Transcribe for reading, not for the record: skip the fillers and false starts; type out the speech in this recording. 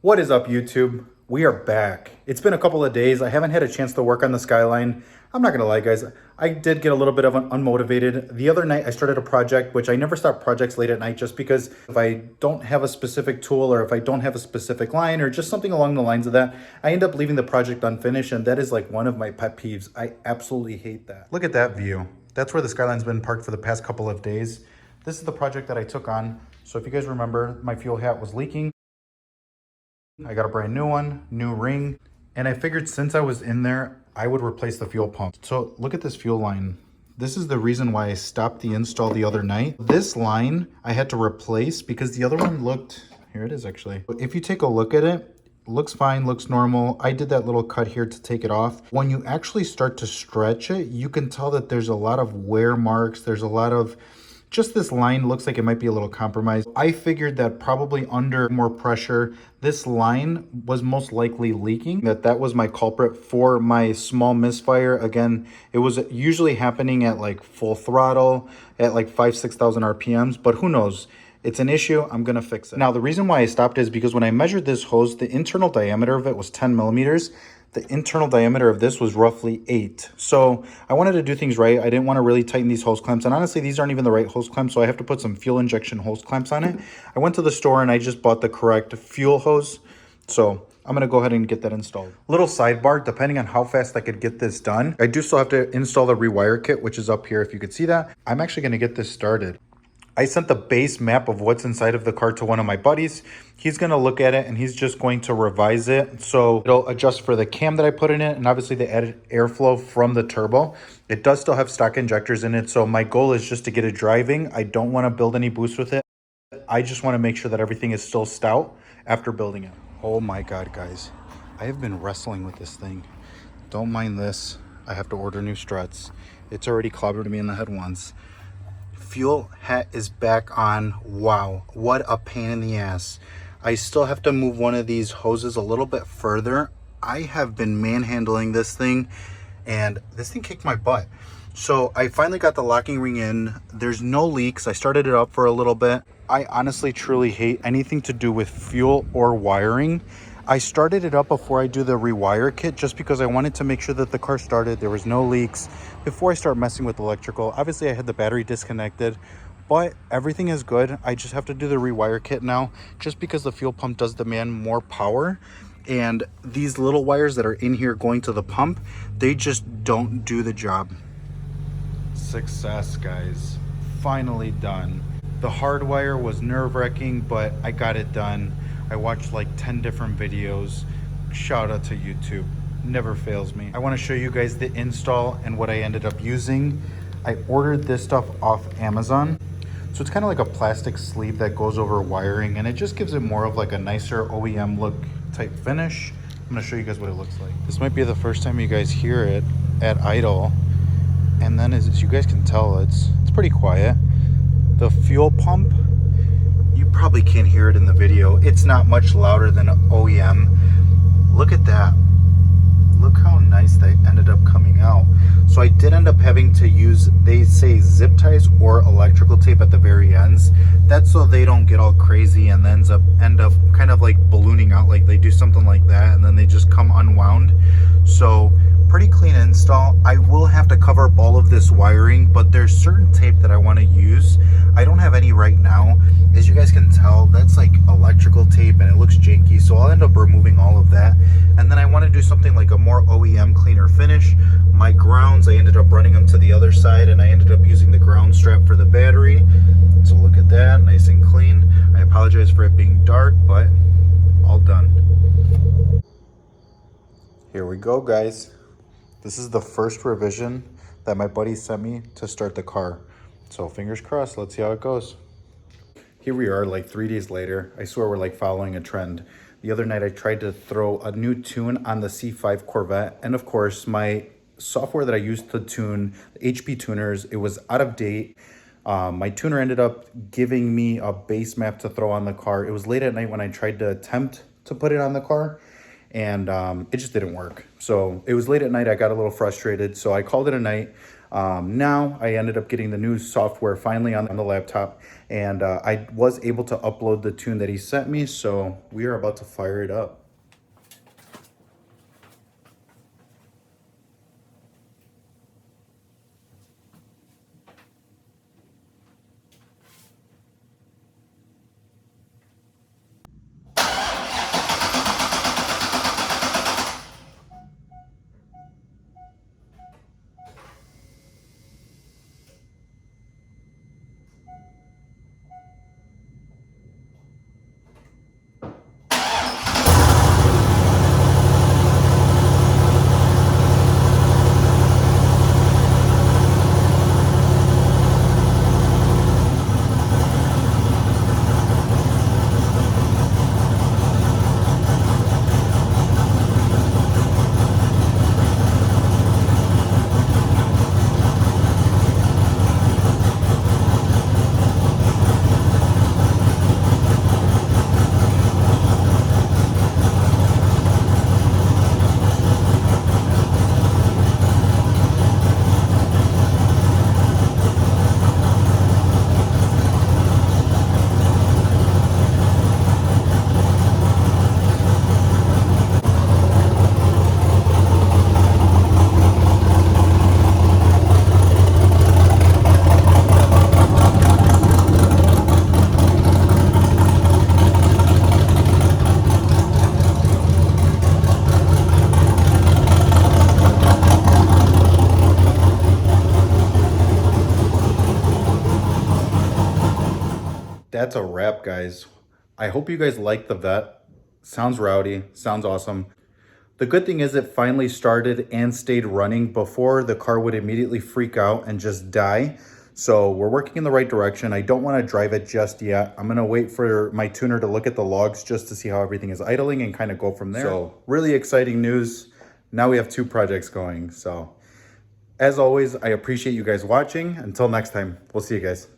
What is up, YouTube? We are back. It's been a couple of days. I haven't had a chance to work on the skyline. I'm not gonna lie, guys. I did get a little bit of unmotivated. The other night I started a project, which I never start projects late at night just because if I don't have a specific tool or if I don't have a specific line or just something along the lines of that, I end up leaving the project unfinished, and that is like one of my pet peeves. I absolutely hate that. Look at that view. That's where the skyline's been parked for the past couple of days. This is the project that I took on. So if you guys remember, my fuel hat was leaking. I got a brand new one, new ring, and I figured since I was in there, I would replace the fuel pump. So look at this fuel line. This is the reason why I stopped the install the other night. This line I had to replace because the other one looked, here it is actually. If you take a look at it, looks fine, looks normal. I did that little cut here to take it off. When you actually start to stretch it, you can tell that there's a lot of wear marks. There's a lot of, just this line looks like it might be a little compromised. I figured that probably under more pressure, this line was most likely leaking, that was my culprit for my small misfire. Again, it was usually happening at like full throttle at like 6,000 RPMs, but who knows? It's an issue. I'm going to fix it. Now, the reason why I stopped is because when I measured this hose, the internal diameter of it was 10 millimeters. The internal diameter of this was roughly 8. So I wanted to do things right. I didn't want to really tighten these hose clamps. And honestly, these aren't even the right hose clamps. So I have to put some fuel injection hose clamps on it. I went to the store and I just bought the correct fuel hose. So I'm going to go ahead and get that installed. Little sidebar, depending on how fast I could get this done, I do still have to install the rewire kit, which is up here if you could see that. I'm actually going to get this started. I sent the base map of what's inside of the car to one of my buddies. He's going to look at it and he's just going to revise it. So it'll adjust for the cam that I put in it and obviously the added airflow from the turbo. It does still have stock injectors in it. So my goal is just to get it driving. I don't want to build any boost with it. I just want to make sure that everything is still stout after building it. Oh my God, guys. I have been wrestling with this thing. Don't mind this. I have to order new struts. It's already clobbered me in the head once. Fuel hat is back on. Wow, what a pain in the ass. I still have to move one of these hoses a little bit further. I have been manhandling this thing and this thing kicked my butt. So I finally got the locking ring in. There's no leaks. I started it up for a little bit. I honestly truly hate anything to do with fuel or wiring. I started it up before I do the rewire kit just because I wanted to make sure that the car started. There was no leaks before I start messing with electrical. Obviously I had the battery disconnected, but everything is good. I just have to do the rewire kit now just because the fuel pump does demand more power. And these little wires that are in here going to the pump, they just don't do the job. Success, guys. Finally done. The Hardwire was nerve-wracking, but I got it done. I watched like 10 different videos. Shout out to YouTube. Never fails me. I want to show you guys the install and what I ended up using. I ordered this stuff off Amazon. So it's kind of like a plastic sleeve that goes over wiring and it just gives it more of like a nicer OEM look type finish. I'm going to show you guys what it looks like. This might be the first time you guys hear it at idle. And then as you guys can tell, it's pretty quiet. The fuel pump, you probably can't hear it in the video. It's not much louder than an OEM. Look at that. Look how nice they ended up coming out. So I did end up having to use, they say zip ties or electrical tape at the very ends. That's so they don't get all crazy and then end up kind of like ballooning out, like they do something like that and then they just come unwound. So pretty clean install. I will have to cover up all of this wiring, but there's certain tape that I want to use. I don't have any right now. As you guys can tell, that's like electrical tape and it looks janky, so I'll end up removing all of that. And then I want to do something like a more OEM cleaner finish. My grounds, I ended up running them to the other side and I ended up using the ground strap for the battery. So look at that, nice and clean. I apologize for it being dark, but all done. Here we go, guys. This is the first revision that my buddy sent me to start the car. So fingers crossed, let's see how it goes. Here we are like 3 days later. I swear we're like following a trend. The other night I tried to throw a new tune on the C5 Corvette. And of course my software that I used to tune the HP tuners, it was out of date. My tuner ended up giving me a base map to throw on the car. It was late at night when I tried to attempt to put it on the car. And it just didn't work. So it was late at night. I got a little frustrated. So I called it a night. Now I ended up getting the new software finally on the laptop, and I was able to upload the tune that he sent me, so we are about to fire it up. That's a wrap, guys. I hope you guys like the Vet. Sounds rowdy, sounds awesome. The good thing is it finally started and stayed running before the car would immediately freak out and just die. So we're working in the right direction. I don't want to drive it just yet. I'm going to wait for my tuner to look at the logs just to see how everything is idling and kind of go from there. So really exciting news. Now we have 2 projects going. So as always, I appreciate you guys watching. Until next time, we'll see you guys.